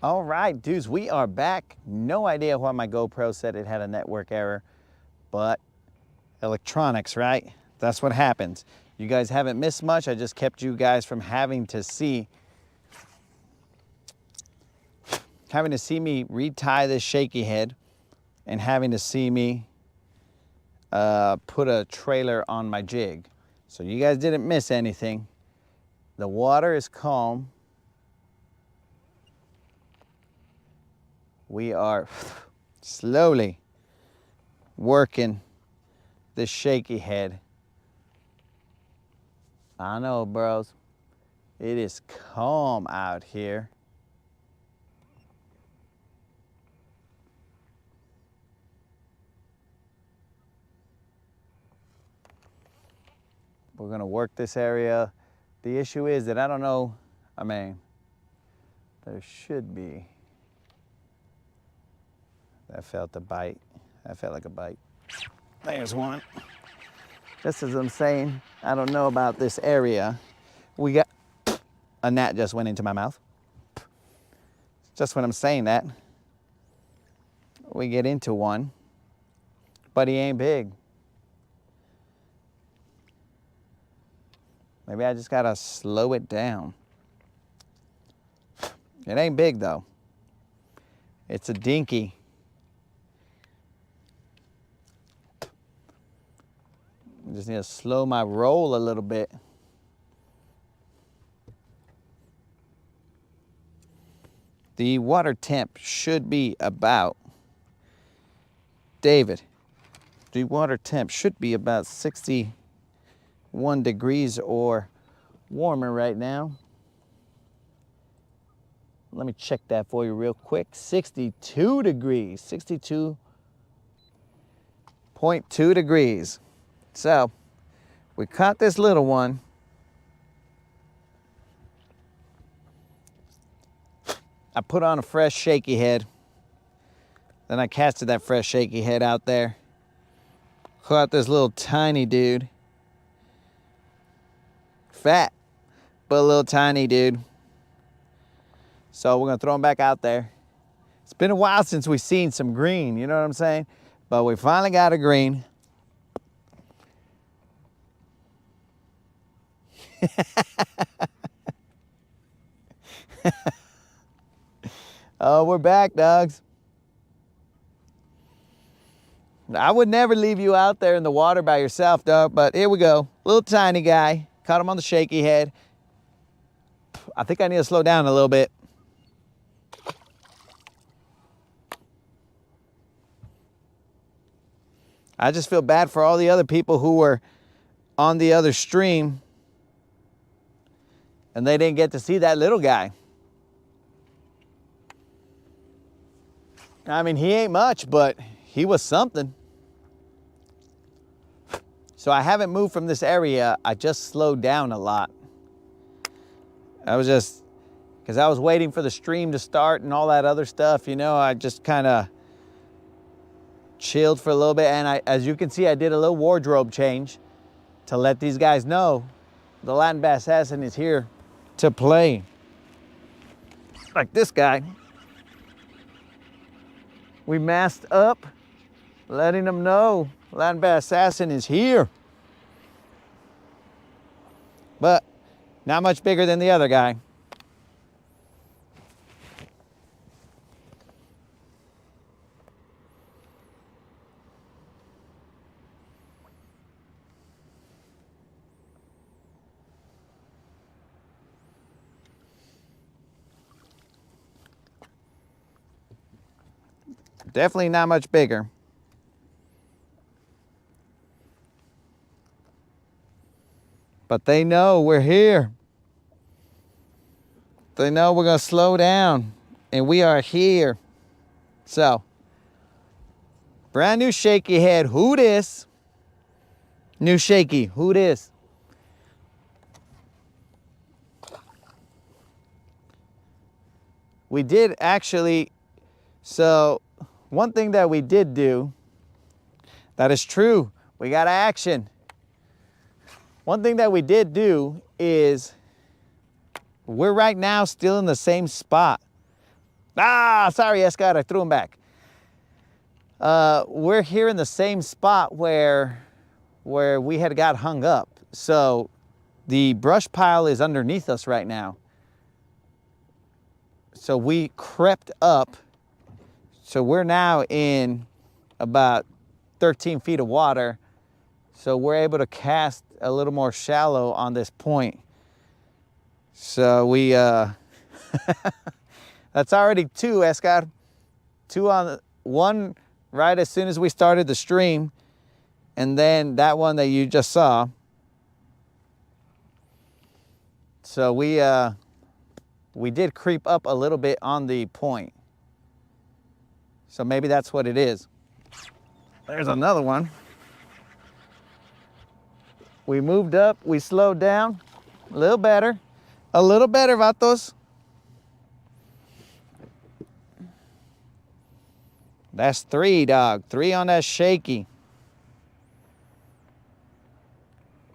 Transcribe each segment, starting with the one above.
All right, dudes, we are back. No idea why my GoPro said it had a network error, but electronics, right? That's what happens. You guys haven't missed much. I just kept you guys from having to see me retie this shaky head and having to see me put a trailer on my jig. So you guys didn't miss anything. The water is calm. We are slowly working this shaky head. I know, bros. It is calm out here. We're gonna work this area. The issue is that I don't know, there should be. That felt a bite. That felt like a bite. There's one. Just as I'm saying, I don't know about this area. We got, a gnat just went into my mouth. Just when I'm saying that, we get into one, but he ain't big. Maybe I just gotta slow it down. It ain't big though. It's a dinky. I just need to slow my roll a little bit. The water temp should be about, David, the water temp should be about 61 degrees or warmer right now. Let me check that for you real quick. 62 degrees, 62.2 degrees. So we caught this little one. I put on a fresh shaky head. Then I casted that fresh shaky head out there. Caught this little tiny dude. Fat, but a little tiny dude. So we're gonna throw him back out there. It's been a while since we've seen some green, you know what I'm saying? But we finally got a green. Oh, we're back, dogs. I would never leave you out there in the water by yourself, dog, but here we go. Little tiny guy. Caught him on the shaky head. I think I need to slow down a little bit. I just feel bad for all the other people who were on the other stream and they didn't get to see that little guy. I mean, he ain't much, but he was something. So I haven't moved from this area. I just slowed down a lot. I was just, because I was waiting for the stream to start and all that other stuff, you know, I just kind of chilled for a little bit. And as you can see, I did a little wardrobe change to let these guys know the Latin bass assassin is here to play. Like this guy. We masked up, letting them know Latin bass assassin is here. But not much bigger than the other guy. Definitely not much bigger. But they know we're here. They know we're gonna slow down and we are here. So, brand new shaky head, who this? New shaky, who this? We did actually, so one thing that we did do, that is true, we got action. One thing that we did do is we're right now still in the same spot. Ah, sorry, Escott, I threw him back. We're here in the same spot where we had got hung up. So the brush pile is underneath us right now. So we crept up. So we're now in about 13 feet of water. So we're able to cast a little more shallow on this point. So we, that's already two, Escott. Two on one right as soon as we started the stream. And then that one that you just saw. So we did creep up a little bit on the point. So maybe that's what it is. There's another one. We moved up, we slowed down, a little better, vatos. That's three, dog, three on that shaky.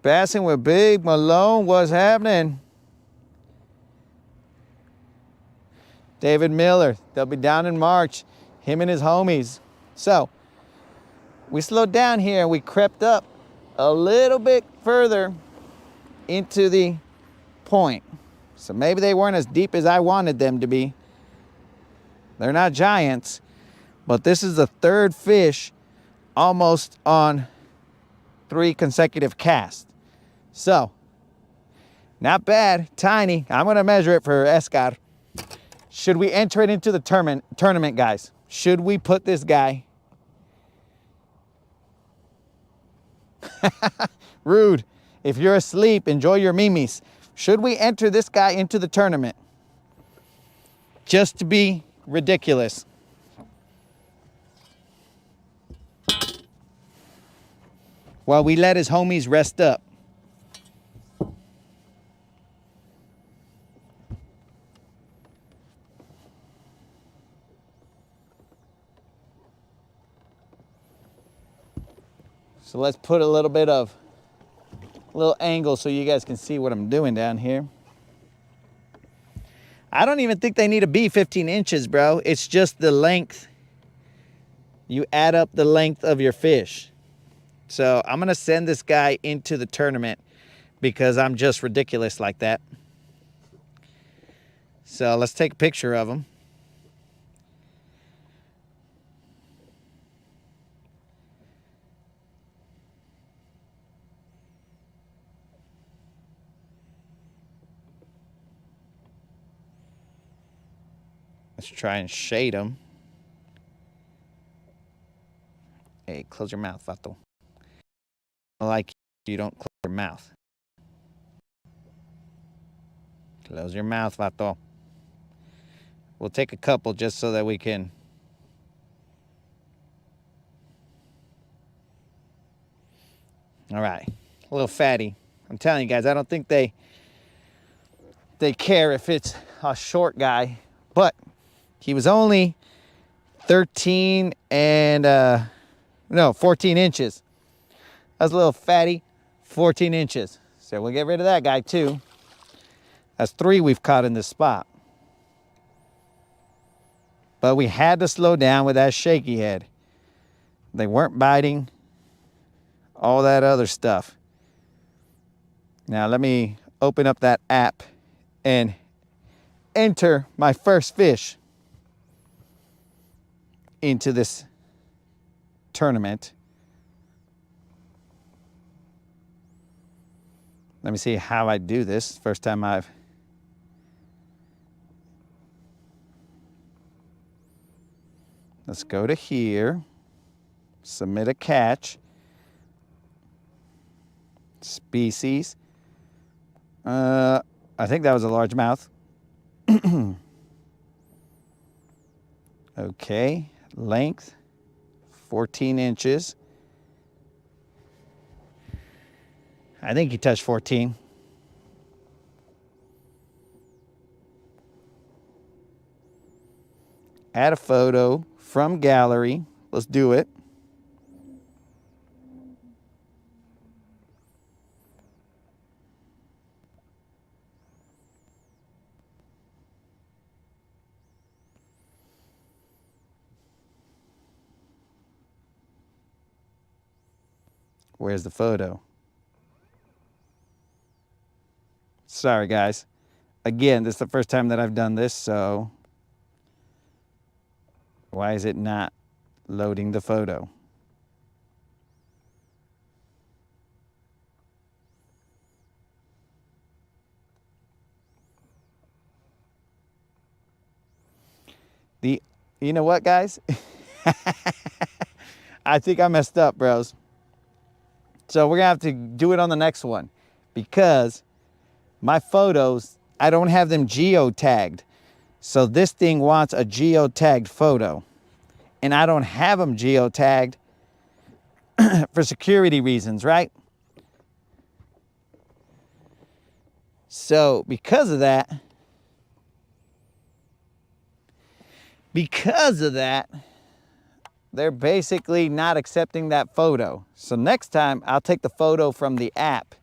Passing with Big Malone, what's happening? David Miller, they'll be down in March, him and his homies. So, we slowed down here and we crept up a little bit further into the point. So maybe they weren't as deep as I wanted them to be. They're not giants, but this is the third fish almost on 3 consecutive casts. So, not bad, tiny. I'm gonna measure it for Escar. Should we enter it into the tournament, guys? Should we put this guy? Rude. If you're asleep, enjoy your mimis. Should we enter this guy into the tournament? Just to be ridiculous. While we let his homies rest up. So let's put a little bit of little angle so you guys can see what I'm doing down here. I don't even think they need to be 15 inches, bro. It's just the length. You add up the length of your fish. So I'm gonna send this guy into the tournament because I'm just ridiculous like that. So let's take a picture of him. Let's try and shade him. Hey, close your mouth, Vato. I like you don't close your mouth. Close your mouth, Vato. We'll take a couple just so that we can. All right, a little fatty. I'm telling you guys, I don't think they care if it's a short guy, but he was only 14 inches. That's a little fatty, 14 inches. So we'll get rid of that guy too. That's 3 we've caught in this spot. But we had to slow down with that shaky head. They weren't biting, all that other stuff. Now let me open up that app and enter my first fish into this tournament. Let me see how I do this. First time I've... Let's go to here. Submit a catch. Species. I think that was a largemouth. Okay. Length, 14 inches. I think he touched 14. Add a photo from gallery. Let's do it. Where's the photo? Sorry, guys. Again, this is the first time that I've done this, so why is it not loading the photo? You know what, guys? I think I messed up, bros. So we're gonna have to do it on the next one because my photos, I don't have them geotagged. So this thing wants a geotagged photo and I don't have them geotagged for security reasons, right? So because of that, they're basically not accepting that photo. So next time I'll take the photo from the app.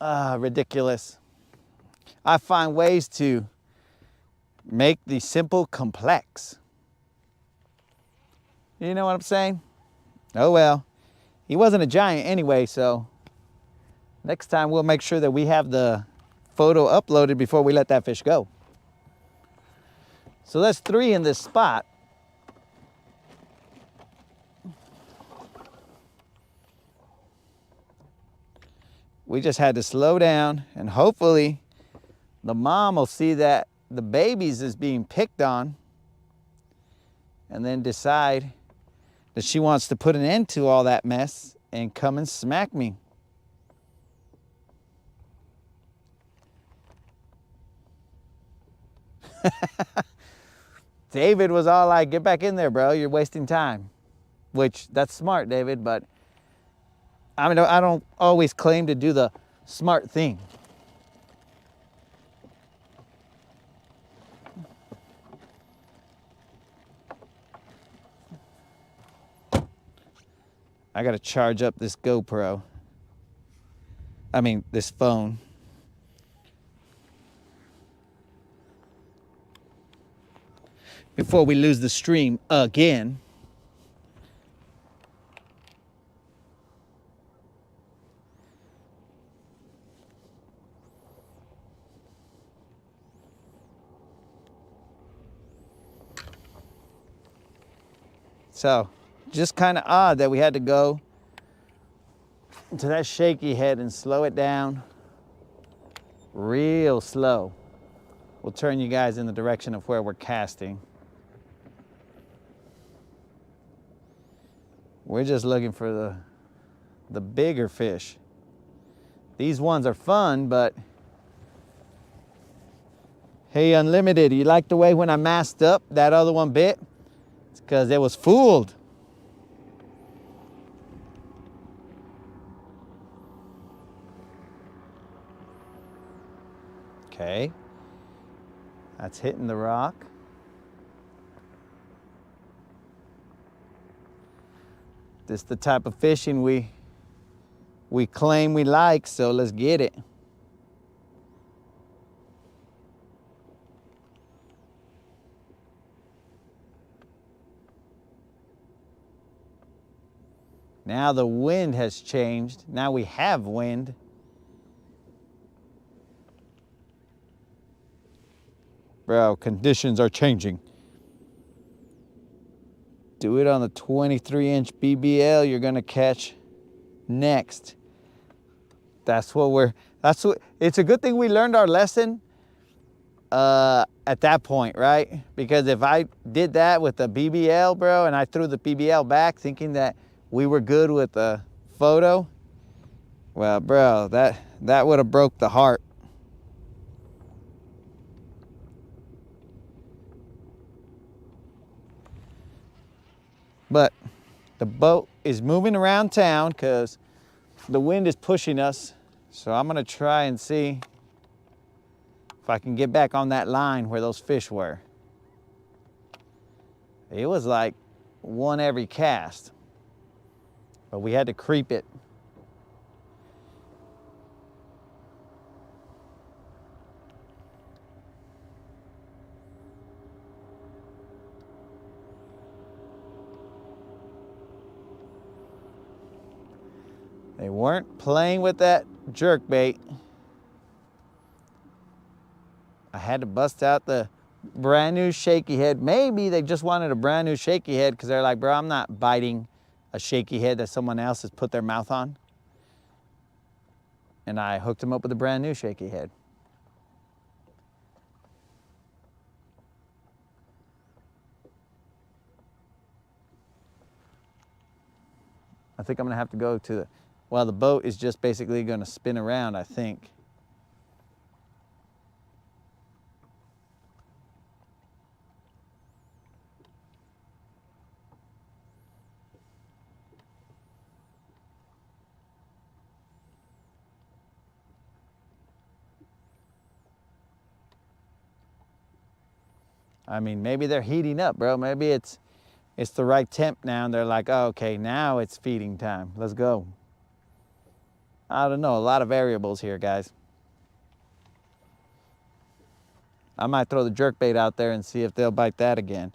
Ridiculous. I find ways to make the simple complex. You know what I'm saying? Oh well, he wasn't a giant anyway, so next time we'll make sure that we have the photo uploaded before we let that fish go. So that's 3 in this spot. We just had to slow down and hopefully the mom will see that the babies is being picked on and then decide that she wants to put an end to all that mess and come and smack me. David was all like, get back in there, bro. You're wasting time. Which, that's smart, David, but I mean, I don't always claim to do the smart thing. I gotta charge up this GoPro. I mean, this phone. Before we lose the stream again. So, just kind of odd that we had to go to that shaky head and slow it down real slow. We'll turn you guys in the direction of where we're casting. We're just looking for the bigger fish. These ones are fun, but hey, Unlimited, you like the way when I masked up that other one bit? It's because it was fooled. Okay, that's hitting the rock. This is the type of fishing we claim we like, so let's get it. Now the wind has changed. Now we have wind. Bro, conditions are changing. Do it on the 23-inch BBL you're gonna catch next. It's a good thing we learned our lesson at that point, right? Because if I did that with the BBL, bro, and I threw the BBL back thinking that we were good with the photo, well, bro, that would have broke the heart. But the boat is moving around town because the wind is pushing us. So I'm gonna try and see if I can get back on that line where those fish were. It was like one every cast, but we had to creep it. They weren't playing with that jerk bait. I had to bust out the brand new shaky head. Maybe they just wanted a brand new shaky head because they're like, bro, I'm not biting a shaky head that someone else has put their mouth on. And I hooked them up with a brand new shaky head. I think I'm gonna have to go to the, well, the boat is just basically gonna spin around, I think. I mean, maybe they're heating up, bro. Maybe it's the right temp now, and they're like, oh, okay, now it's feeding time. Let's go. I don't know, a lot of variables here, guys. I might throw the jerkbait out there and see if they'll bite that again.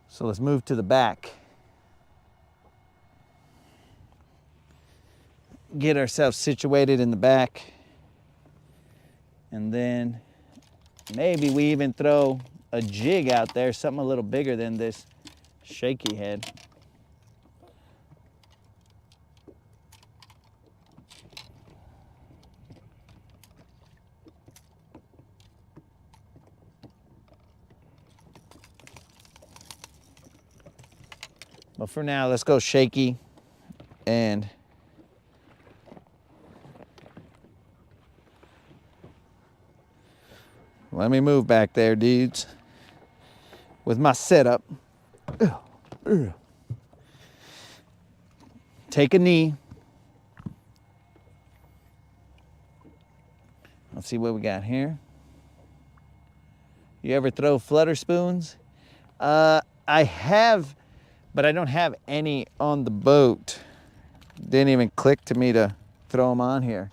So let's move to the back. Get ourselves situated in the back. And then maybe we even throw a jig out there, something a little bigger than this shaky head. But for now, let's go shaky and let me move back there, dudes, with my setup. Take a knee. Let's see what we got here. You ever throw flutter spoons? I have, but I don't have any on the boat. Didn't even click to me to throw them on here.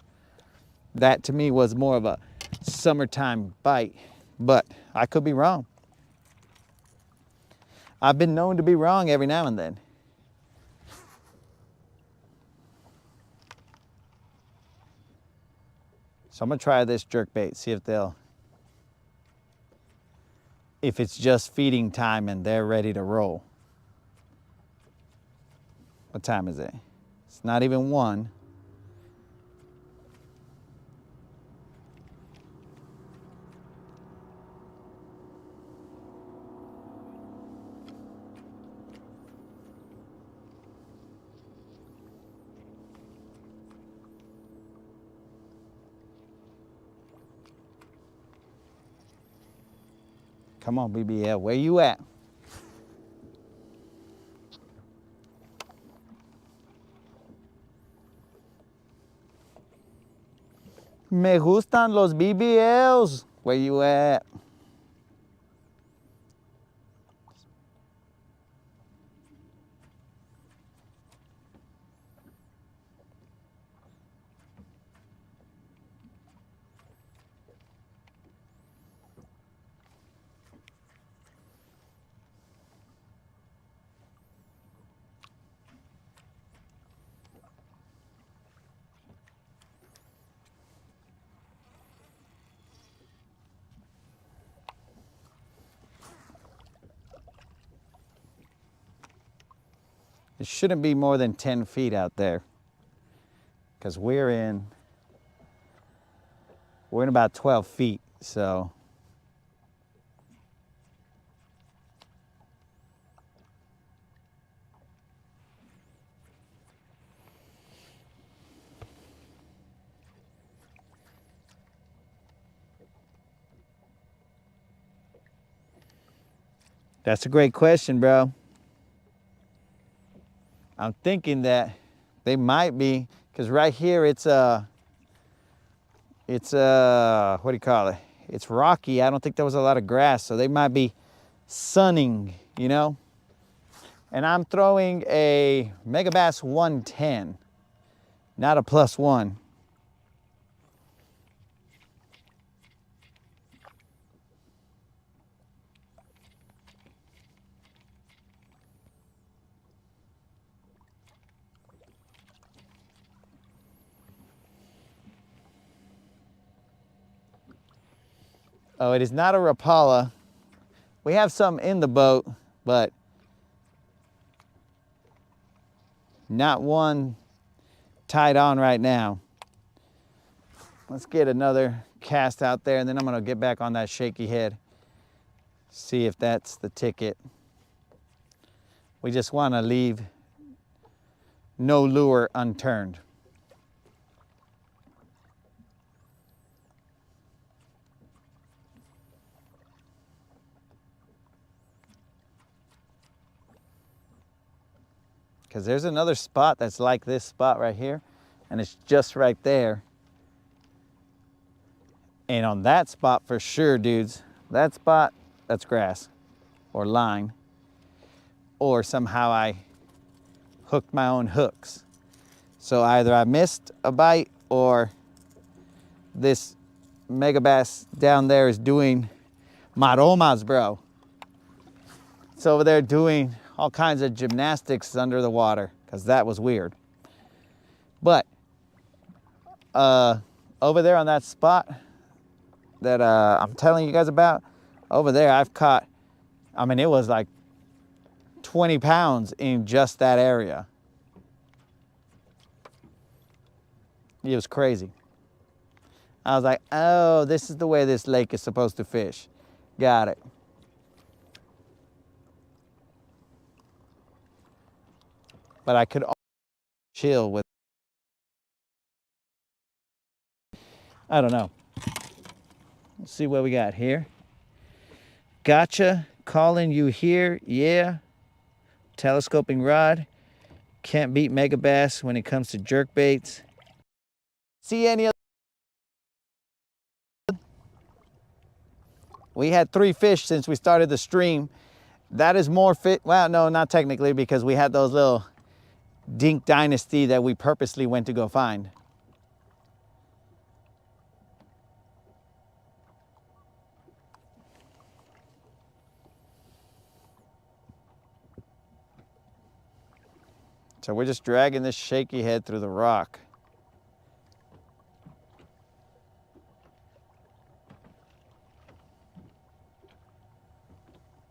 That to me was more of a summertime bite, but I could be wrong. I've been known to be wrong every now and then. So I'm gonna try this jerkbait, see if it's just feeding time and they're ready to roll. What time is it? It's not even 1. Come on, BBL, where you at? Me gustan los BBLs. Where you at? It shouldn't be more than 10 feet out there because we're in about 12 feet, so. That's a great question, bro. I'm thinking that they might be, because right here it's what do you call it? It's rocky. I don't think there was a lot of grass, so they might be sunning, you know? And I'm throwing a Megabass 110, not a +1. Oh, it is not a Rapala. We have some in the boat, but not one tied on right now. Let's get another cast out there, and then I'm gonna get back on that shaky head, see if that's the ticket. We just wanna leave no lure unturned. Because there's another spot that's like this spot right here, and it's just right there. And on that spot for sure, dudes, that spot, that's grass or line, or somehow I hooked my own hooks. So either I missed a bite or this mega bass down there is doing maromas, bro. It's over there doing all kinds of gymnastics under the water, because that was weird. But over there on that spot that I'm telling you guys about, over there I've caught, I mean, it was like 20 pounds in just that area. It was crazy. I was like, oh, this is the way this lake is supposed to fish. Got it. But I could chill with, I don't know. Let's see what we got here. Gotcha, calling you here, yeah. Telescoping rod. Can't beat mega bass when it comes to jerk baits. See any other? We had 3 fish since we started the stream. That is more fit. Well, no, not technically, because we had those little Dink Dynasty that we purposely went to go find. So we're just dragging this shaky head through the rock.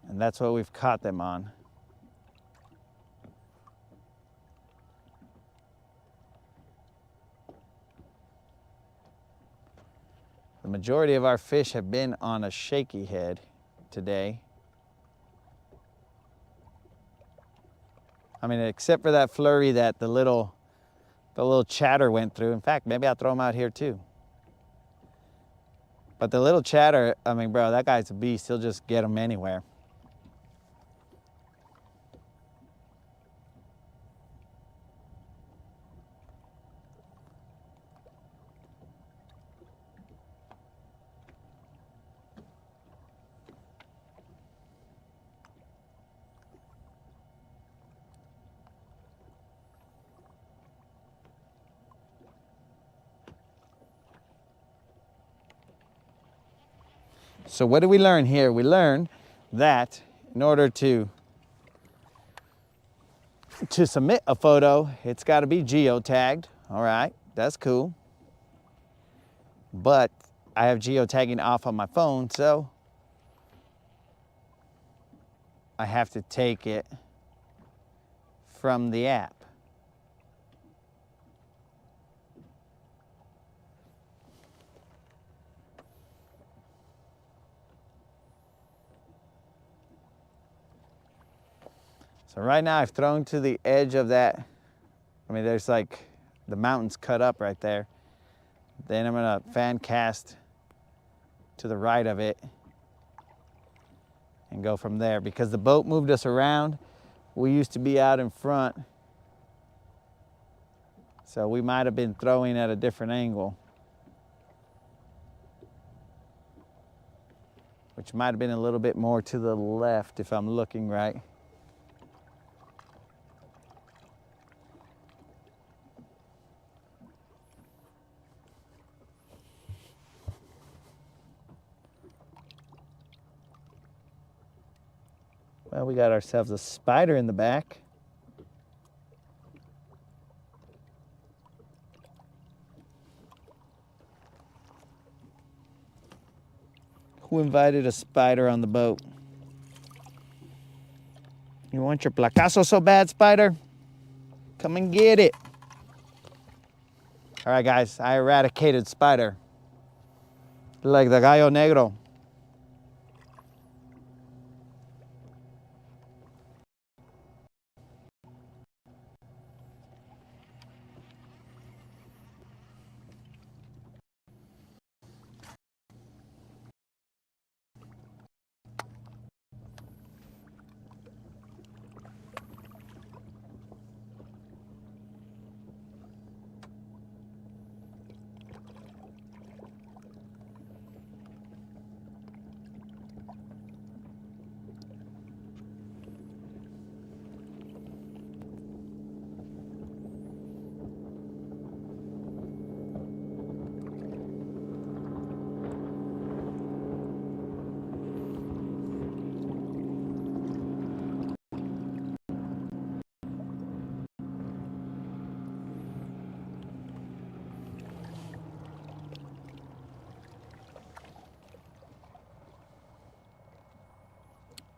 And that's what we've caught them on. The majority of our fish have been on a shaky head today. I mean, except for that flurry that the little chatter went through. In fact, maybe I'll throw him out here too. But the little chatter, I mean, bro, that guy's a beast. He'll just get them anywhere. So what did we learn here? We learned that in order to submit a photo, it's got to be geotagged. All right, that's cool. But I have geotagging off on my phone, so I have to take it from the app. So right now I've thrown to the edge of that. I mean, there's like the mountains cut up right there. Then I'm gonna fan cast to the right of it and go from there. Because the boat moved us around, we used to be out in front. So we might have been throwing at a different angle, which might have been a little bit more to the left if I'm looking right. Well, we got ourselves a spider in the back. Who invited a spider on the boat? You want your placazo so bad, spider? Come and get it. All right, guys, I eradicated spider. Like the gallo negro.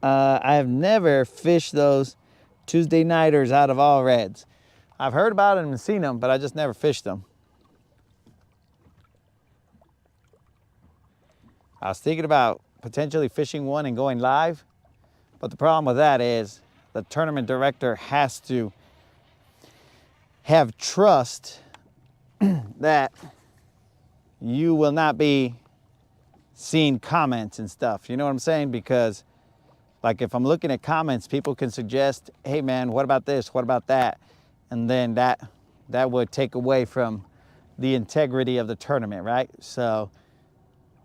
I have never fished those Tuesday nighters out of all reds. I've heard about them and seen them, but I just never fished them. I was thinking about potentially fishing one and going live, but the problem with that is the tournament director has to have trust that you will not be seeing comments and stuff. You know what I'm saying? Because like if I'm looking at comments, people can suggest, hey man, what about this? What about that? And then that would take away from the integrity of the tournament, right? So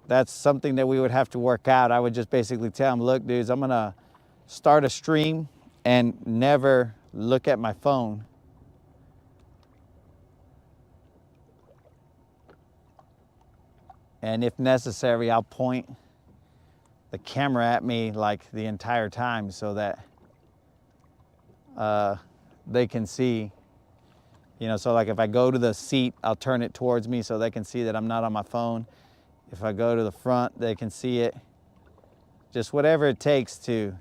that's something that we would have to work out. I would just basically tell them, look, dudes, I'm gonna start a stream and never look at my phone. And if necessary, I'll point the camera at me like the entire time so that they can see, you know, so like if I go to the seat, I'll turn it towards me so they can see that I'm not on my phone. If I go to the front, they can see it. Just whatever it takes to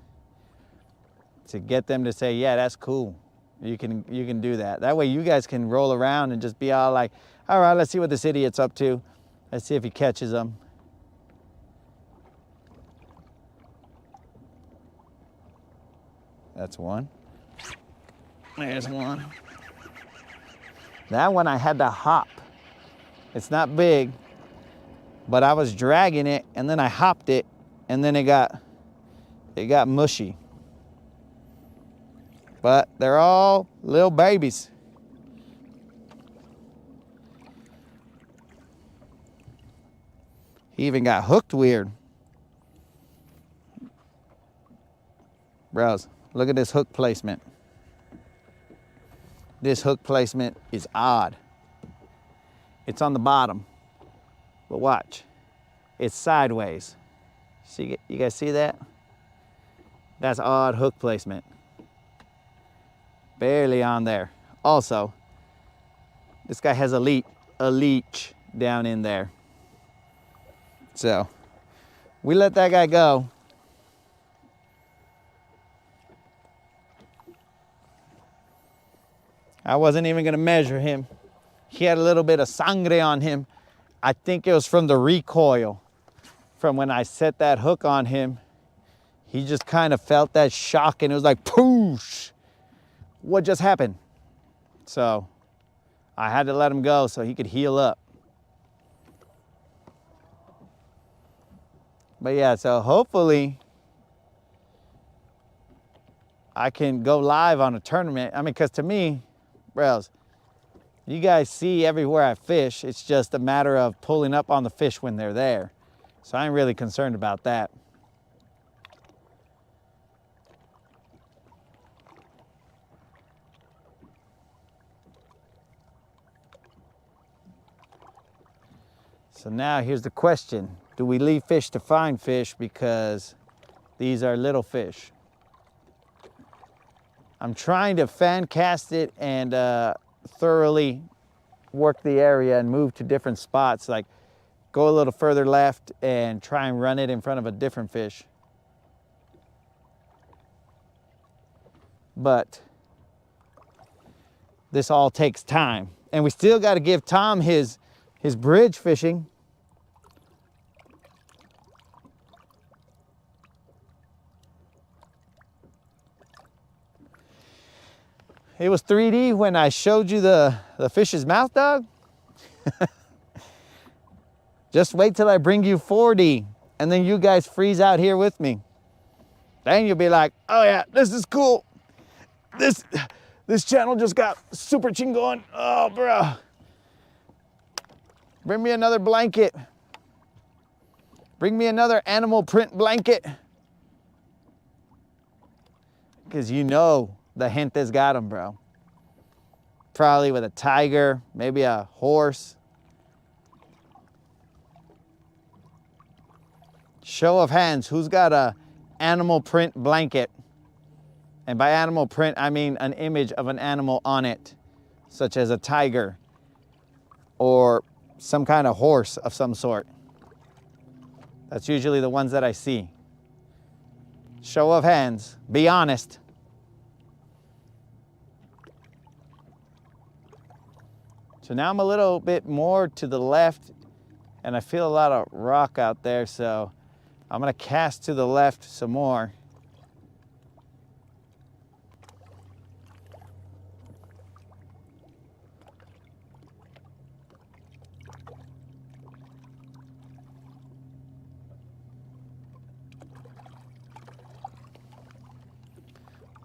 get them to say, yeah, that's cool. You can do that. That way you guys can roll around and just be all like, all right, let's see what this idiot's up to. Let's see if he catches them. That's one. There's one. That one I had to hop. It's not big, but I was dragging it and then I hopped it and then it got mushy. But they're all little babies. He even got hooked weird. Bros, look at this hook placement. This hook placement is odd. It's on the bottom, but watch, it's sideways. See, you guys see that? That's odd hook placement. Barely on there. Also, this guy has a leech down in there. So, we let that guy go. I wasn't even gonna measure him. He had a little bit of sangre on him. I think it was from the recoil. From when I set that hook on him, he just kind of felt that shock and it was like, poosh! What just happened? So, I had to let him go so he could heal up. But yeah, so hopefully I can go live on a tournament. I mean, because to me, bros, you guys see everywhere I fish. It's just a matter of pulling up on the fish when they're there. So I ain't really concerned about that. So now here's the question. Do we leave fish to find fish because these are little fish? I'm trying to fan cast it and thoroughly work the area and move to different spots. Like go a little further left and try and run it in front of a different fish. But this all takes time. And we still got to give Tom his bridge fishing. It was 3D when I showed you the fish's mouth, dog. Just wait till I bring you 4D, and then you guys freeze out here with me. Then you'll be like, oh yeah, this is cool. This channel just got super chingon. Oh, bro. Bring me another blanket. Bring me another animal print blanket. Because you know the gente's got them, bro. Probably with a tiger, maybe a horse. Show of hands, who's got a animal print blanket? And by animal print, I mean an image of an animal on it, such as a tiger or some kind of horse of some sort. That's usually the ones that I see. Show of hands, be honest. So now I'm a little bit more to the left and I feel a lot of rock out there, so I'm gonna cast to the left some more.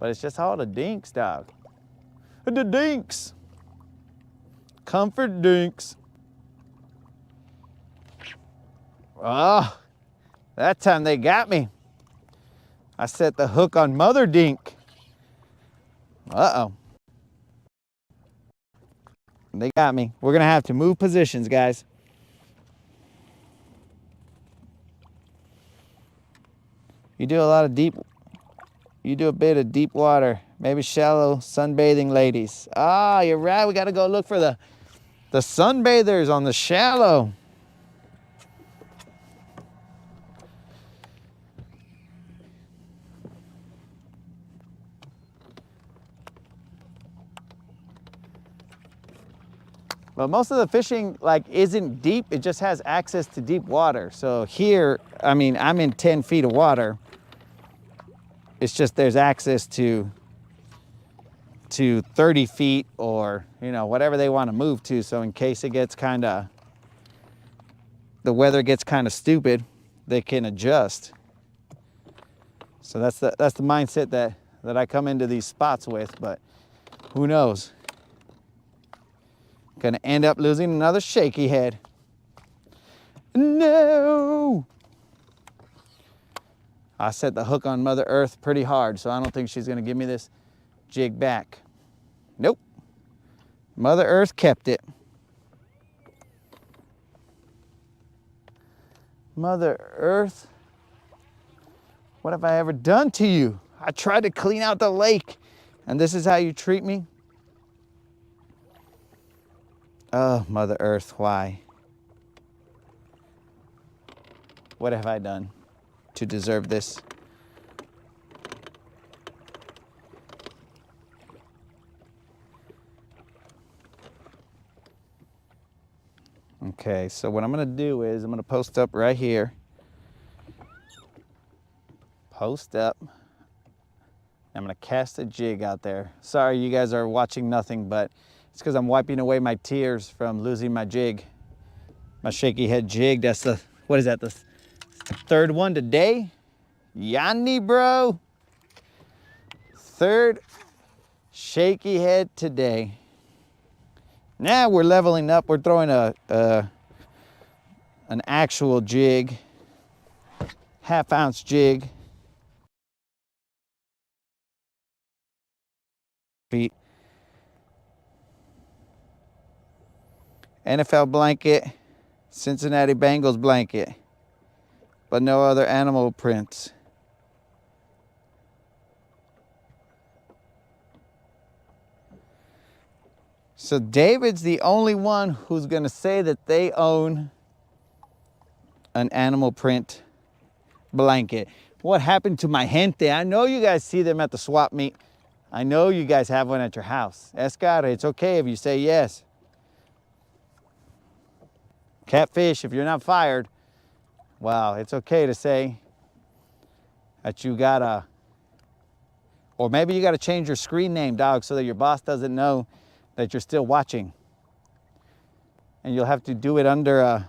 But it's just all the dinks, dog. The dinks. Comfort dinks. Oh, that time they got me. I set the hook on Mother Dink. Uh-oh. They got me. We're gonna have to move positions, guys. You do a bit of deep water, maybe shallow sunbathing ladies. Ah, you're right, we gotta go look for the sunbathers on the shallow. But most of the fishing isn't deep, it just has access to deep water. So here, I mean, I'm in 10 feet of water. It's just there's access to 30 feet or, whatever they want to move to. So in case it gets the weather gets kind of stupid, they can adjust. So that's the mindset that I come into these spots with, but who knows? Gonna end up losing another shaky head. No! I set the hook on Mother Earth pretty hard, so I don't think she's gonna give me this jig back. Nope. Mother Earth kept it. Mother Earth, what have I ever done to you? I tried to clean out the lake, and this is how you treat me? Oh, Mother Earth, why? What have I done to deserve this? Okay, so what I'm gonna do is I'm gonna post up right here. Post up. I'm gonna cast a jig out there. Sorry you guys are watching nothing, but it's because I'm wiping away my tears from losing my jig. My shaky head jig. That's the third one today? Yanni, bro. Third shaky head today. Now we're leveling up. We're throwing an actual jig, half-ounce jig. Feet. NFL blanket, Cincinnati Bengals blanket, but no other animal prints. So David's the only one who's gonna say that they own an animal print blanket. What happened to my gente? I know you guys see them at the swap meet. I know you guys have one at your house. Escar, it's okay if you say yes. Catfish, if you're not fired, well, it's okay to say that you got a, or maybe you got to change your screen name, dog, so that your boss doesn't know that you're still watching. And you'll have to do it under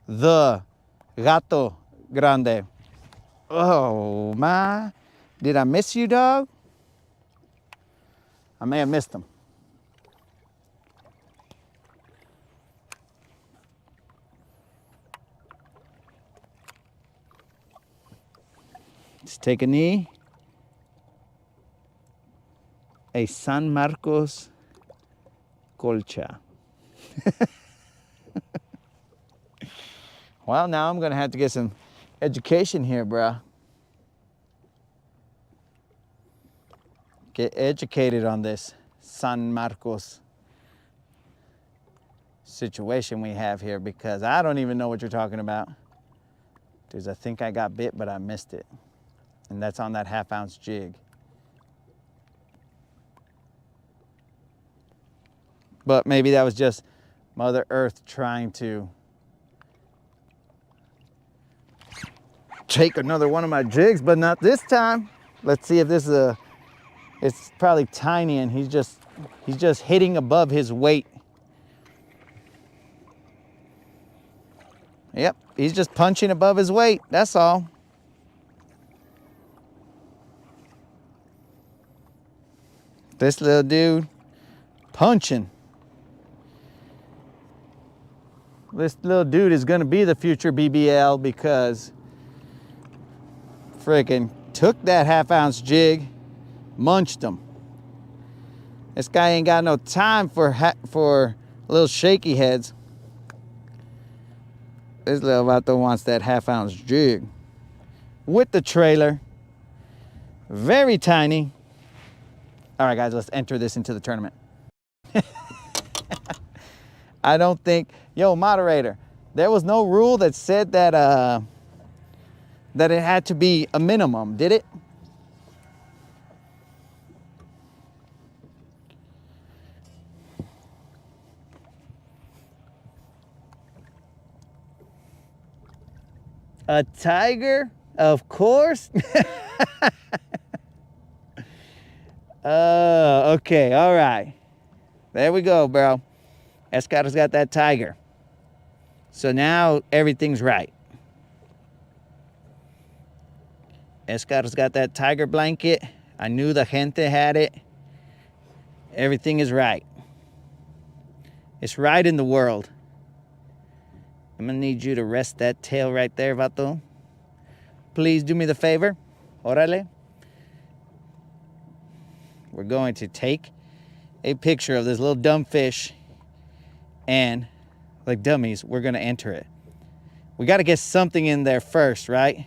the Gato Grande. Oh, my. Did I miss you, dog? I may have missed him. Let's take a knee. A San Marcos colcha. Well, now I'm gonna have to get some education here, bruh. Get educated on this San Marcos situation we have here, because I don't even know what you're talking about. Dudes, I think I got bit, but I missed it. And that's on that 1/2 ounce jig. But maybe that was just Mother Earth trying to take another one of my jigs, but not this time. Let's see if this is it's probably tiny and he's just hitting above his weight. Yep, he's just punching above his weight, that's all. This little dude punching. This little dude is gonna be the future BBL because freaking took that 1/2 ounce jig, munched him. This guy ain't got no time for little shaky heads. This little vato wants that 1/2 ounce jig with the trailer. Very tiny. All right, guys, let's enter this into the tournament. I don't think, yo, moderator, there was no rule that said that that it had to be a minimum, did it? A tiger? Of course. Okay, all right. There we go, bro. Escar's got that tiger. So now everything's right. Escar's got that tiger blanket. I knew the gente had it. Everything is right. It's right in the world. I'm gonna need you to rest that tail right there, vato. Please do me the favor. Orale. We're going to take a picture of this little dumb fish and, like dummies, we're gonna enter it. We gotta get something in there first, right?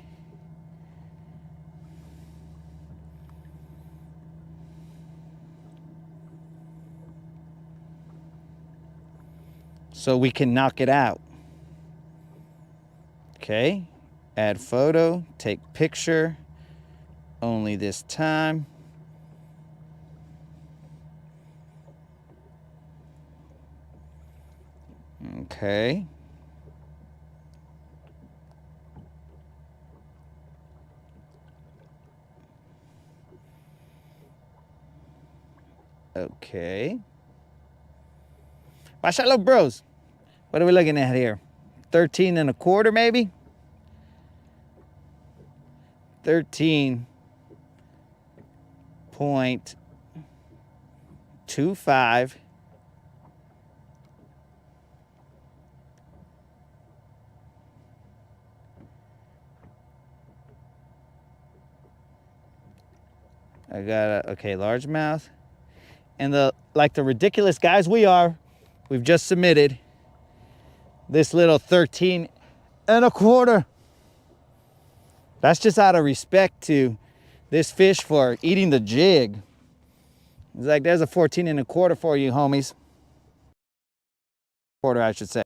So we can knock it out. Okay, add photo, take picture, only this time. Okay. Okay. Watch out, little bros. What are we looking at here? 13 1/4 maybe? 13.25. I got a, okay, largemouth. And like the ridiculous guys we are, we've just submitted this little 13 1/4. That's just out of respect to this fish for eating the jig. It's like, there's a 14 1/4 for you, homies. Quarter, I should say.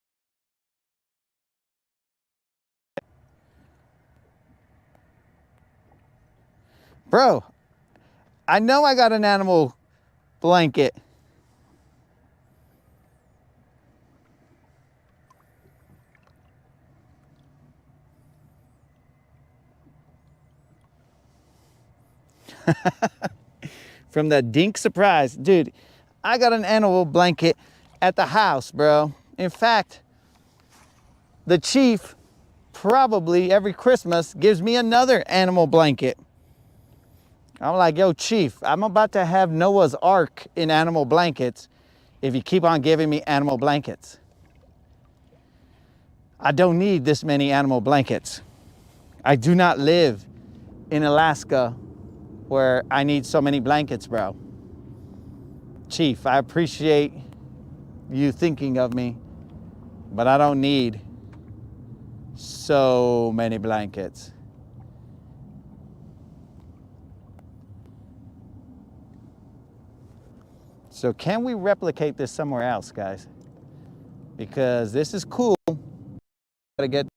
Bro, I know I got an animal blanket. From the Dink Surprise. Dude, I got an animal blanket at the house, bro. In fact, the chief probably every Christmas gives me another animal blanket. I'm like, yo, chief, I'm about to have Noah's Ark in animal blankets if you keep on giving me animal blankets. I don't need this many animal blankets. I do not live in Alaska where I need so many blankets, bro. Chief, I appreciate you thinking of me, but I don't need so many blankets. So can we replicate this somewhere else, guys? Because this is cool. Gotta get,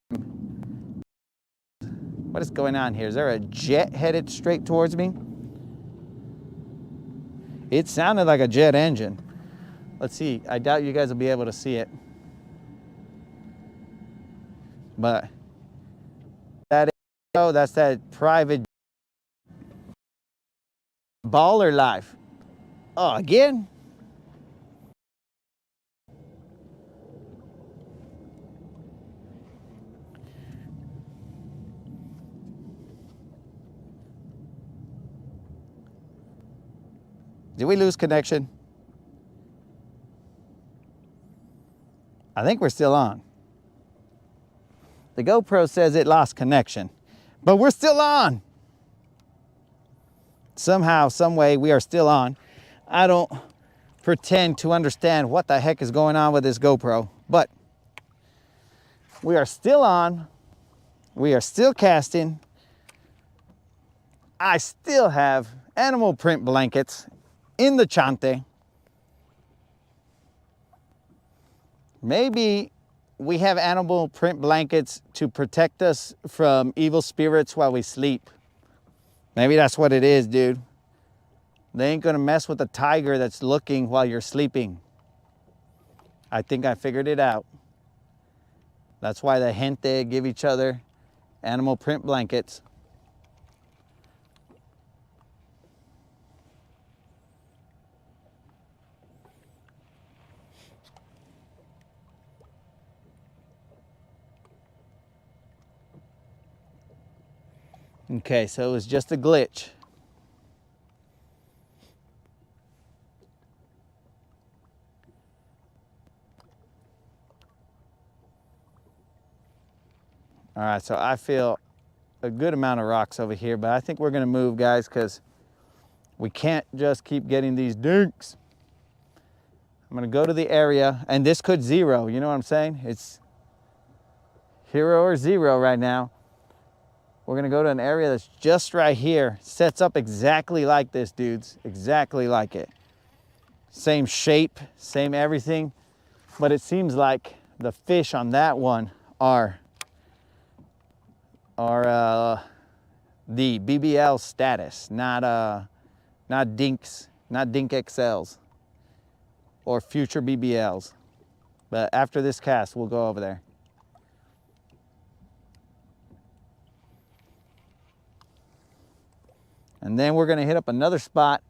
what is going on here? Is there a jet headed straight towards me? It sounded like a jet engine. Let's see, I doubt you guys will be able to see it. But that is, oh, that's that private baller life. Oh, again? Did we lose connection? I think we're still on. The GoPro says it lost connection, but we're still on. Somehow, some way, we are still on. I don't pretend to understand what the heck is going on with this GoPro, but we are still on. We are still casting. I still have animal print blankets in the chante. Maybe we have animal print blankets to protect us from evil spirits while we sleep. Maybe that's what it is, dude. They ain't gonna mess with the tiger that's looking while you're sleeping. I think I figured it out. That's why the gente give each other animal print blankets. Okay, so it was just a glitch. All right, so I feel a good amount of rocks over here, but I think we're gonna move, guys, because we can't just keep getting these dinks. I'm gonna go to the area, and this could zero, you know what I'm saying? It's hero or zero right now. We're gonna go to an area that's just right here. Sets up exactly like this, dudes. Exactly like it. Same shape, same everything. But it seems like the fish on that one are the BBL status, not dinks, not dink XLs or future BBLs. But after this cast, we'll go over there. And then we're gonna hit up another spot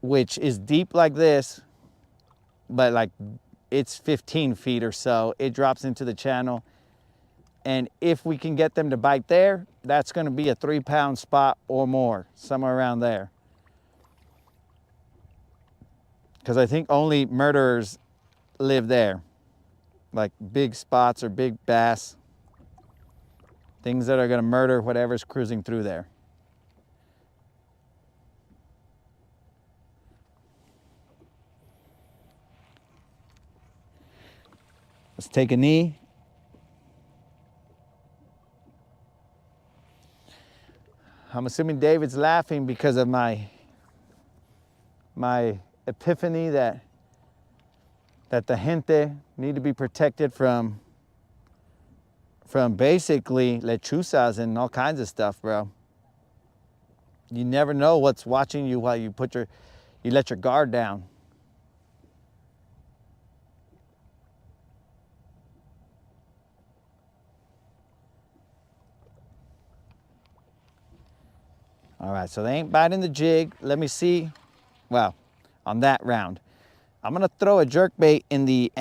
which is deep like this, but like it's 15 feet or so. It drops into the channel. And if we can get them to bite there, that's gonna be a 3-pound spot or more, somewhere around there. Because I think only murderers live there. Like big spots or big bass. Things that are gonna murder whatever's cruising through there. Let's take a knee. I'm assuming David's laughing because of my epiphany that the gente need to be protected from basically lechuzas and all kinds of stuff, bro. You never know what's watching you while you let your guard down. All right, so they ain't biting the jig. Let me see. Well, on that round, I'm gonna throw a jerk bait on the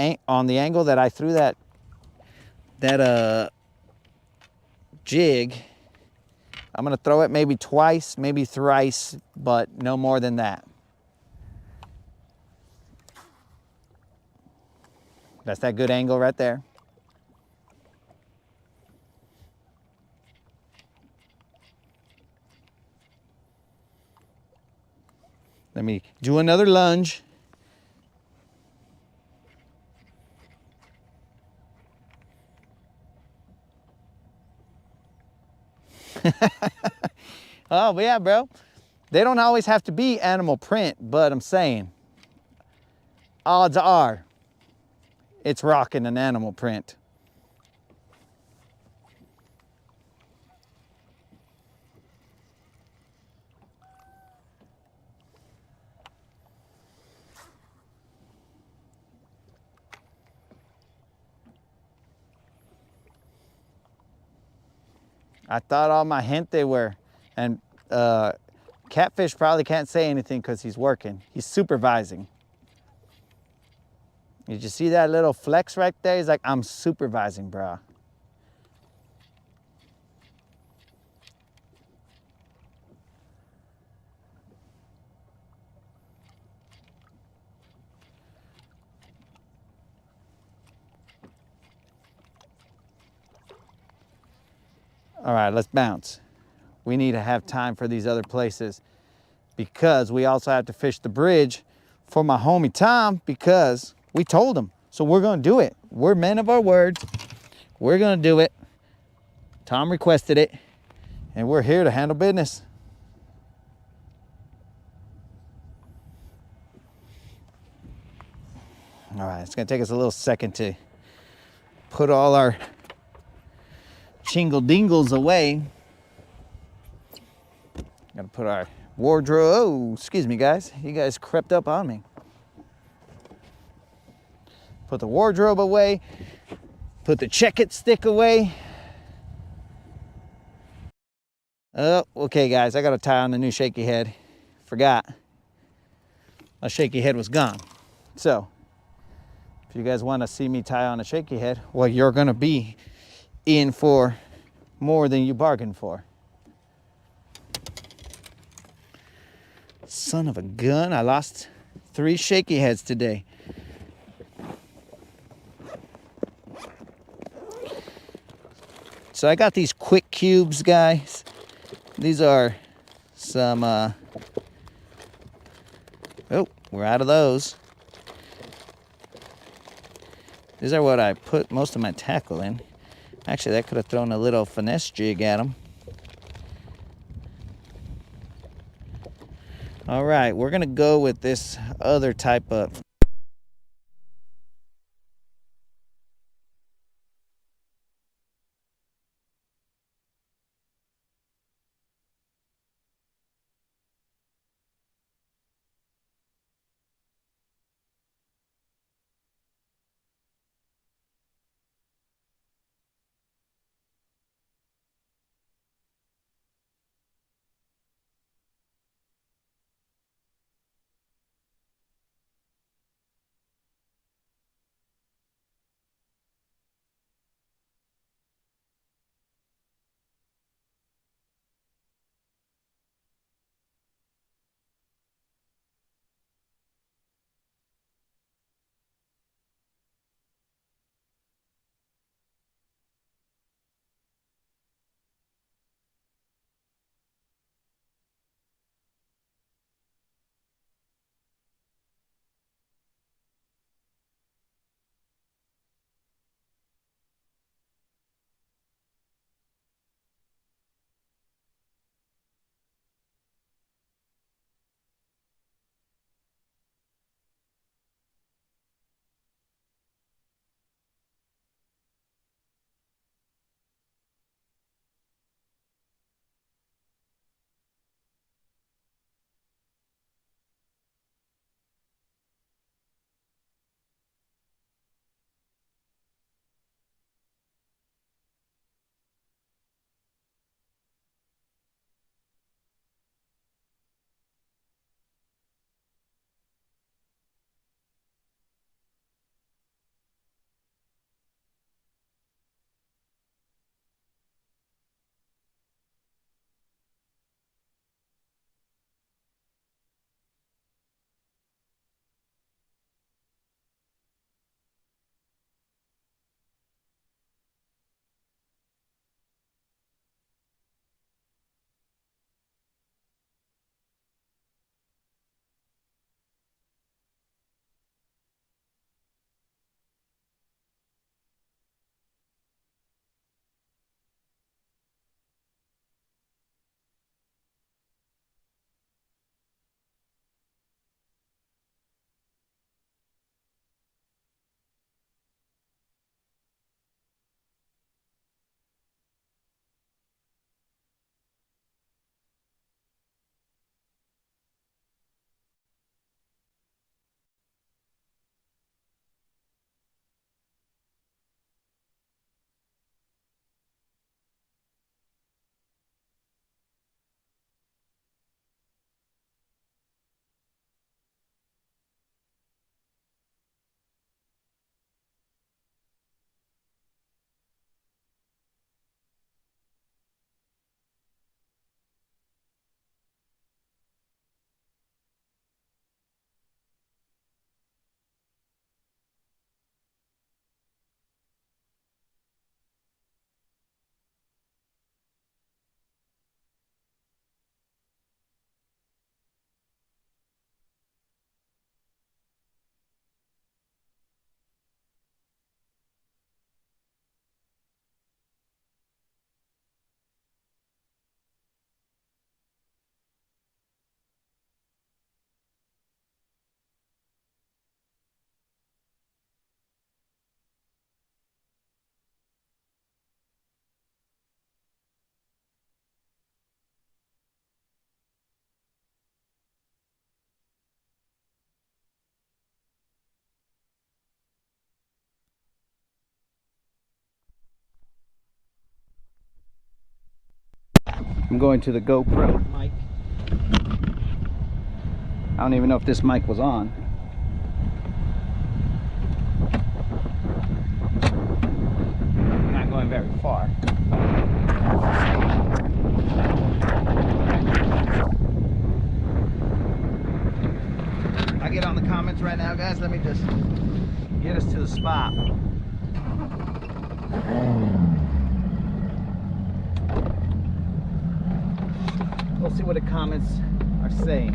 angle that I threw that jig. I'm gonna throw it maybe twice, maybe thrice, but no more than that. That's that good angle right there. Let me do another lunge. Oh, yeah, bro. They don't always have to be animal print, but I'm saying, odds are it's rocking an animal print. I thought all my gente were, and Catfish probably can't say anything because he's working. He's supervising. Did you see that little flex right there? He's like, I'm supervising, bro. All right, let's bounce. We need to have time for these other places because we also have to fish the bridge for my homie Tom because we told him. So we're gonna do it. We're men of our words. We're gonna do it. Tom requested it and we're here to handle business. All right, it's gonna take us a little second to put all our chingle dingles away. Gotta put our wardrobe, oh, excuse me guys. You guys crept up on me. Put the wardrobe away. Put the check-it stick away. Oh, okay guys, I gotta tie on the new shaky head. Forgot. My shaky head was gone. So, if you guys wanna see me tie on a shaky head, well, you're gonna be in for more than you bargained for. Son of a gun, I lost 3 shaky heads today. So I got these quick cubes, guys. These are some, oh, we're out of those. These are what I put most of my tackle in. Actually, that could have thrown a little finesse jig at them. All right, we're gonna go with this other type of I'm going to the GoPro mic. I don't even know if this mic was on. I'm not going very far. I get on the comments right now, guys. Let me just get us to the spot. We'll see what the comments are saying.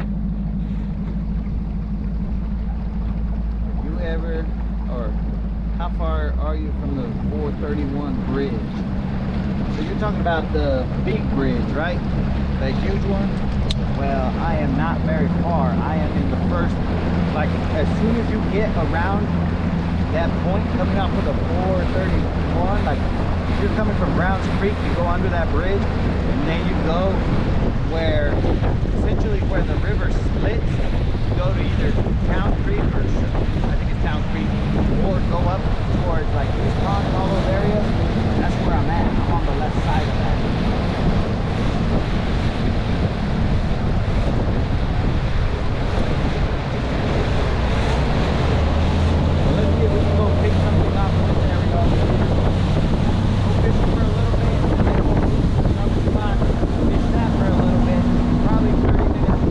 Have you ever, or how far are you from the 431 bridge? So you're talking about the big bridge, right? That huge one? Well, I am not very far. I am in the first, like as soon as you get around that point coming off of the 431, like if you're coming from Browns Creek, you go under that bridge and then you go where essentially where the river splits, you go to either Town Creek or I think it's Town Creek, or go up towards like East Pond and all those areas. That's where I'm at. I'm on the left side of that. So let's see if we can go pick something up. There we go. Go fishing for a little bit. Another spot. Fish that for a little bit. Probably 30 minutes.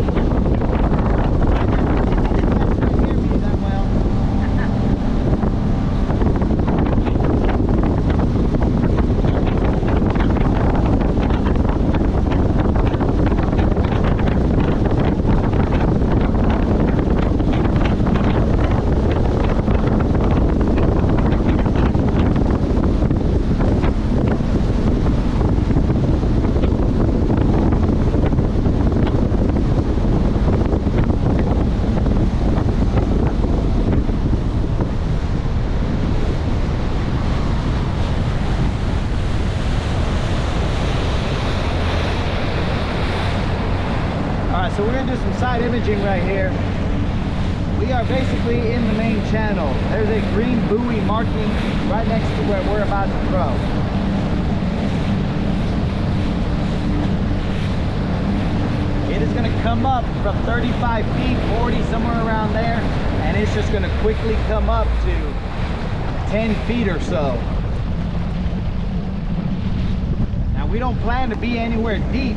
You guys can't hear me that well. So we're going to do some side imaging right here. We are basically in the main channel. There's a green buoy marking right next to where we're about to throw. It is going to come up from 35 feet, 40, somewhere around there, and it's just going to quickly come up to 10 feet or so. Now we don't plan to be anywhere deep.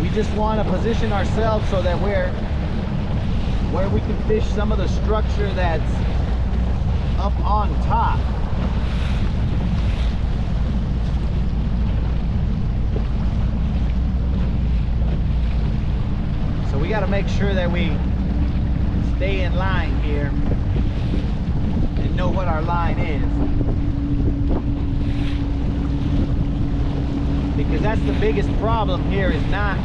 We just want to position ourselves so that where we can fish some of the structure that's up on top. So we got to make sure that we stay in line here and know what our line is. Because that's the biggest problem here, is not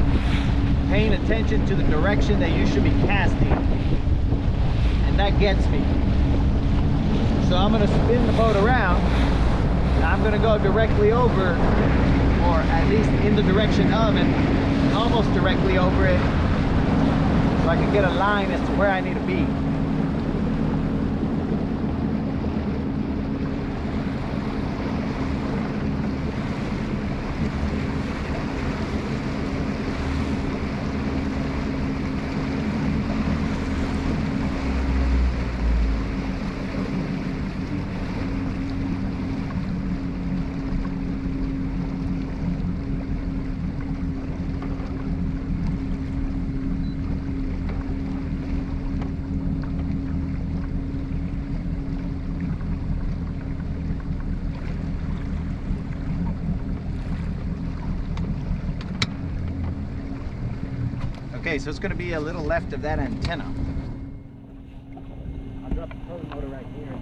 paying attention to the direction that you should be casting. And that gets me. So I'm going to spin the boat around. And I'm going to go directly over, or at least in the direction of it, almost directly over it, so I can get a line as to where I need to be. Okay, so it's going to be a little left of that antenna. I'll drop the trolling motor right here.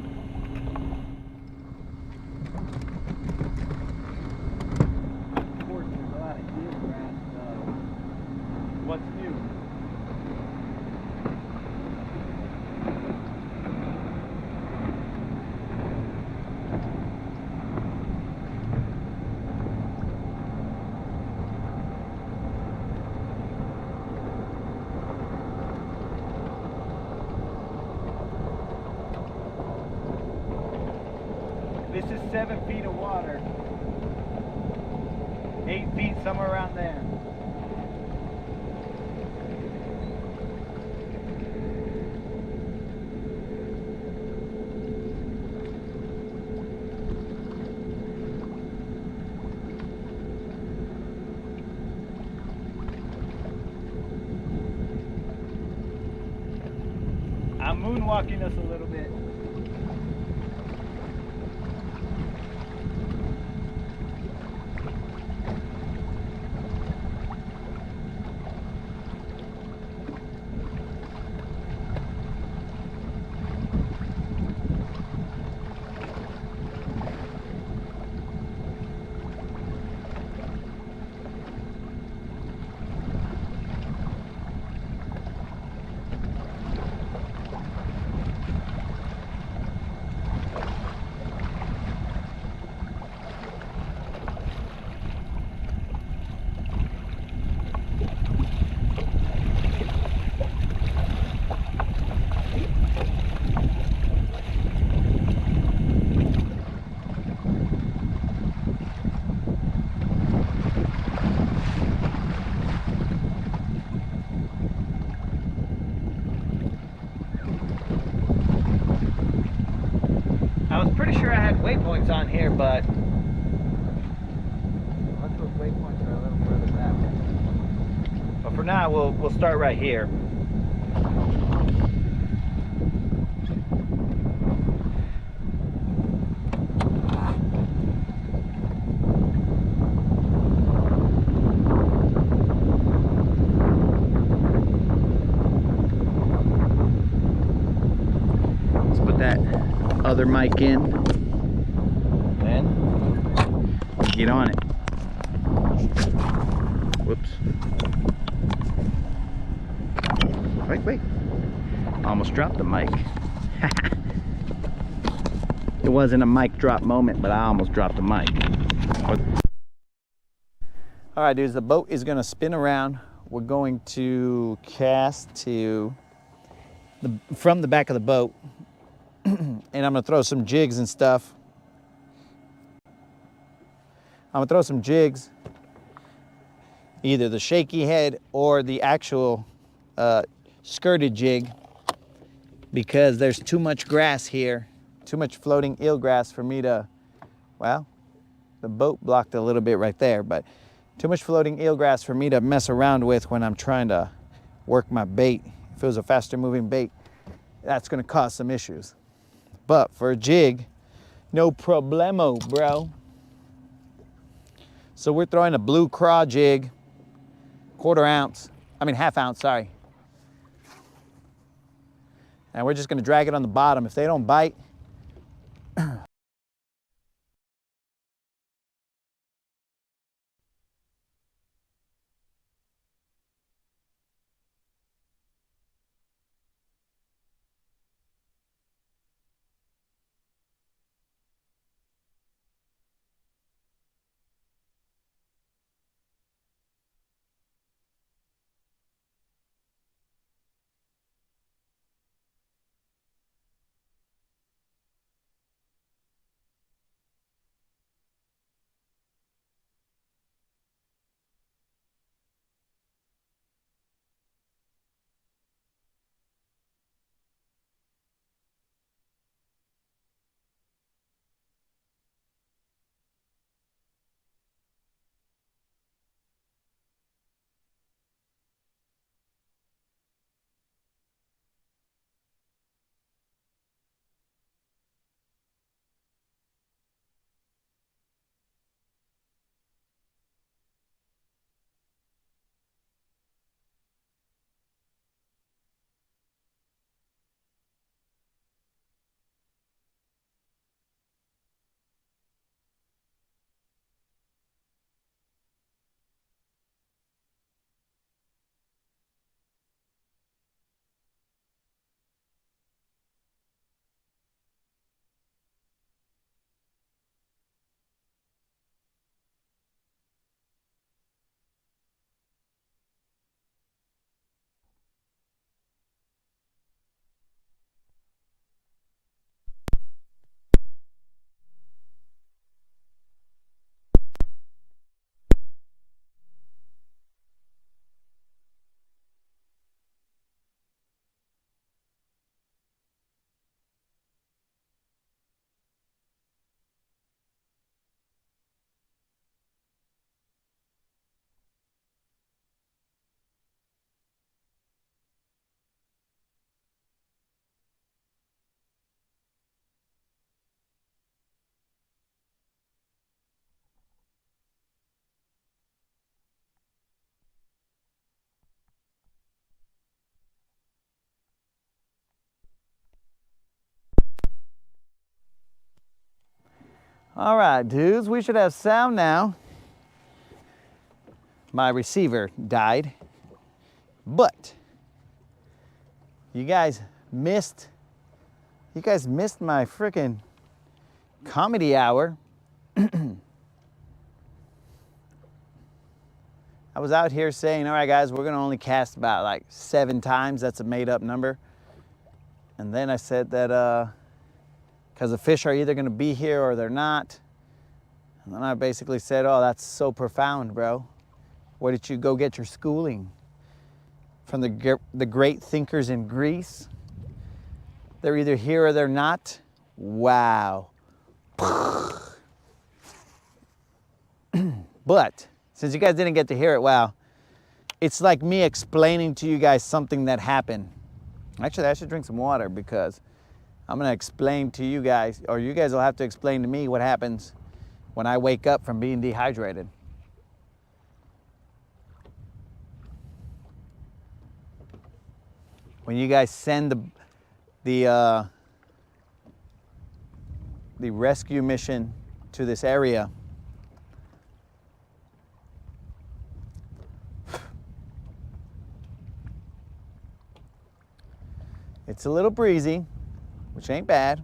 Of course, there's a lot of deer grass, so what's new? This is 7 feet of water. 8 feet, somewhere around there. I'm moonwalking us a little bit. I was pretty sure I had waypoints on here, but unless those waypoints are a little further back. But for now, we'll start right here. Let's put that other mic in and get on it. Whoops. Wait. Almost dropped the mic. It wasn't a mic drop moment, but I almost dropped the mic. All right, dudes, the boat is gonna spin around. We're going to cast from the back of the boat. And I'm gonna throw some jigs and stuff. I'm gonna throw some jigs, either the shaky head or the actual skirted jig, because there's too much grass here, too much floating eelgrass for me to, well, the boat blocked a little bit right there, but too much floating eelgrass for me to mess around with when I'm trying to work my bait. If it was a faster moving bait, that's gonna cause some issues. But for a jig, no problemo, bro. So we're throwing a blue craw jig, half ounce, sorry. And we're just gonna drag it on the bottom. If they don't bite, All right, dudes, we should have sound now. My receiver died, but you guys missed my freaking comedy hour. I was out here saying, all right, guys, we're gonna only cast about like 7 times. That's a made up number. And then I said that because the fish are either gonna be here or they're not. And then I basically said, oh, that's so profound, bro. Where did you go get your schooling? From the great thinkers in Greece? They're either here or they're not. Wow. But since you guys didn't get to hear it, wow, it's like me explaining to you guys something that happened. Actually, I should drink some water because I'm gonna explain to you guys, or you guys will have to explain to me what happens when I wake up from being dehydrated. When you guys send the rescue mission to this area, it's a little breezy, which ain't bad.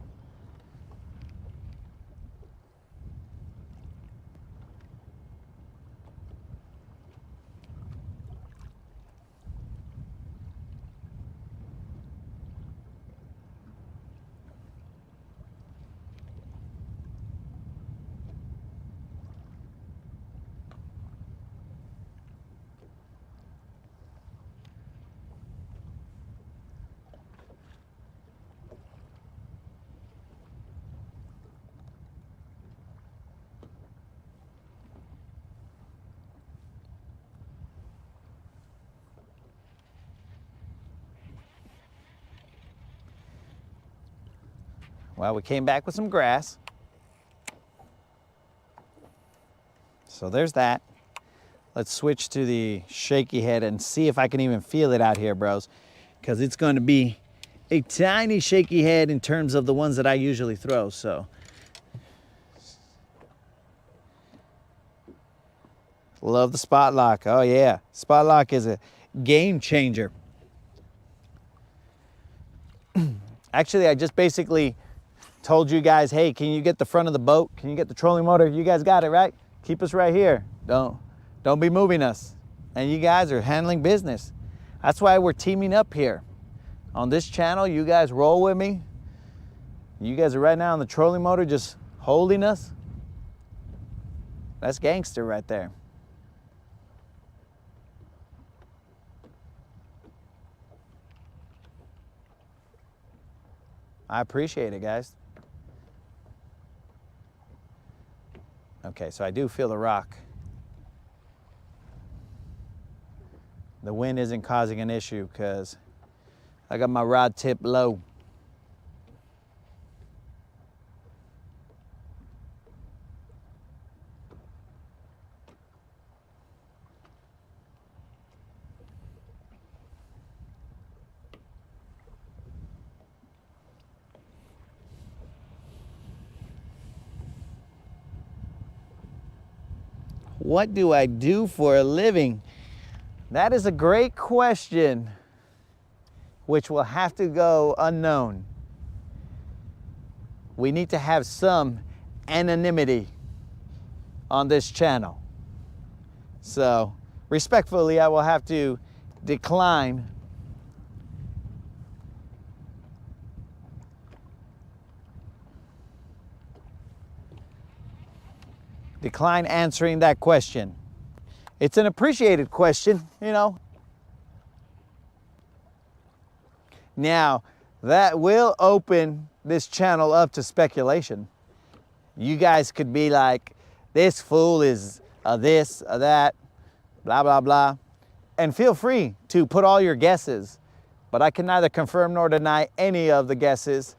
Well, we came back with some grass. So there's that. Let's switch to the shaky head and see if I can even feel it out here, bros. Because it's going to be a tiny shaky head in terms of the ones that I usually throw, so. Love the spot lock. Oh yeah, spot lock is a game changer. Actually, I just basically told you guys, hey, can you get the front of the boat? Can you get the trolling motor? You guys got it, right? Keep us right here. Don't be moving us. And you guys are handling business. That's why we're teaming up here. On this channel, you guys roll with me. You guys are right now on the trolling motor just holding us. That's gangster right there. I appreciate it, guys. Okay, so I do feel the rock. The wind isn't causing an issue because I got my rod tip low. What do I do for a living? That is a great question, which will have to go unknown. We need to have some anonymity on this channel. So, respectfully, I will have to decline answering that question. It's an appreciated question, you know. Now, that will open this channel up to speculation. You guys could be like, this fool is this, that, blah, blah, blah. And feel free to put all your guesses, but I can neither confirm nor deny any of the guesses.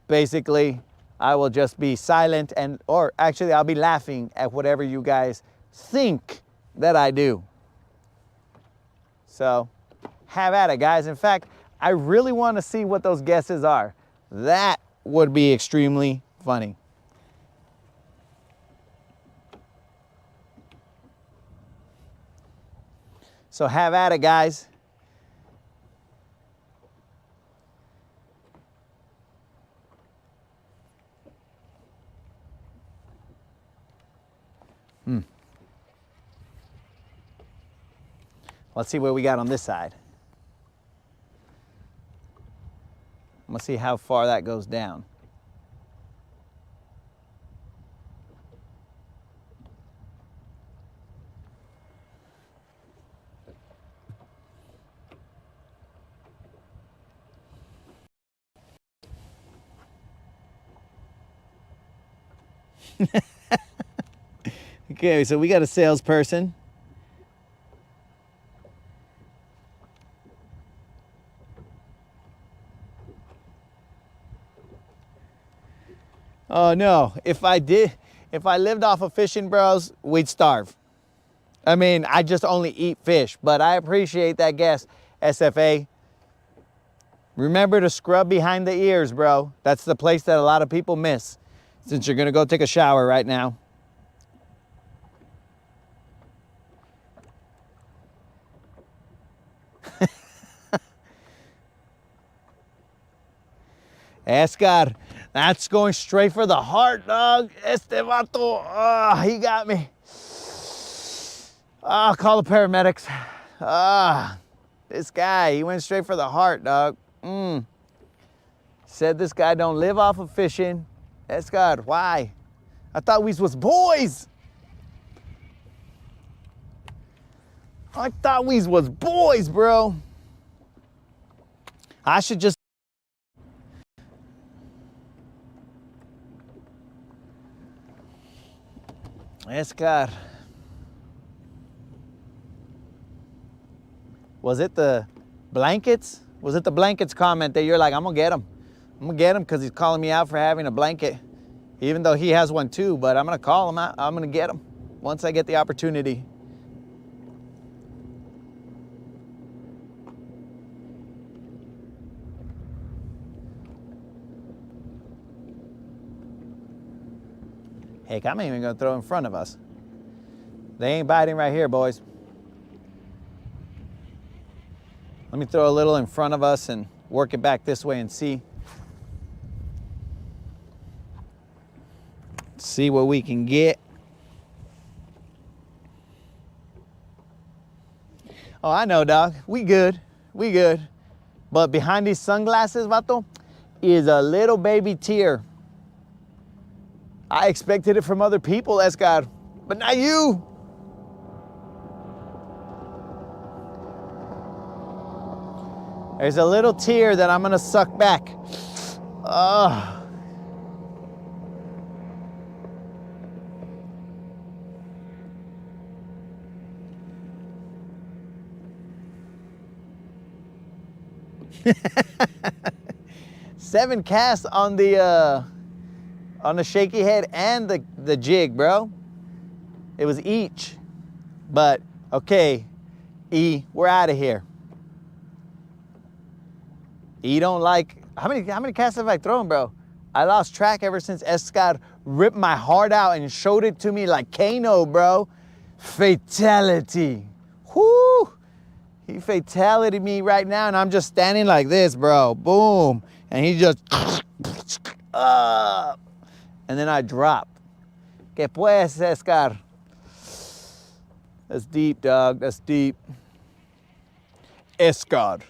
Basically, I will just be silent or actually I'll be laughing at whatever you guys think that I do. So have at it, guys. In fact, I really want to see what those guesses are. That would be extremely funny. So have at it, guys. Let's see what we got on this side. I'm gonna see how far that goes down. Okay, so we got a salesperson. Oh no, if I lived off of fishing, bros, we'd starve. I mean, I just only eat fish, but I appreciate that guess, SFA. Remember to scrub behind the ears, bro. That's the place that a lot of people miss, since you're gonna go take a shower right now. Escar, that's going straight for the heart, dog. Este vato, he got me. Call the paramedics. This guy, he went straight for the heart, dog. Said this guy don't live off of fishing. Escar, why? I thought we was boys. I thought we was boys, bro. I should just... Escar. Was it the blankets? Was it the blankets comment that you're like, I'm gonna get him. I'm gonna get him because he's calling me out for having a blanket. Even though he has one too, but I'm gonna call him out. I'm gonna get him once I get the opportunity. Heck, I'm even gonna throw in front of us. They ain't biting right here, boys. Let me throw a little in front of us and work it back this way and see. See what we can get. Oh, I know, dog. We good. We good. But behind these sunglasses, vato, is a little baby tear. I expected it from other people, Escar, but not you. There's a little tear that I'm gonna suck back. Oh. Seven casts on the shaky head and the jig, bro. It was each. But okay, E, we're out of here. E don't like, how many casts have I thrown, bro? I lost track ever since Escar ripped my heart out and showed it to me like Kano, bro. Fatality. Whoo! He fatality me right now and I'm just standing like this, bro. Boom. And he just, and then I drop. Que pues, Escar? That's deep, dog. That's deep. Escar.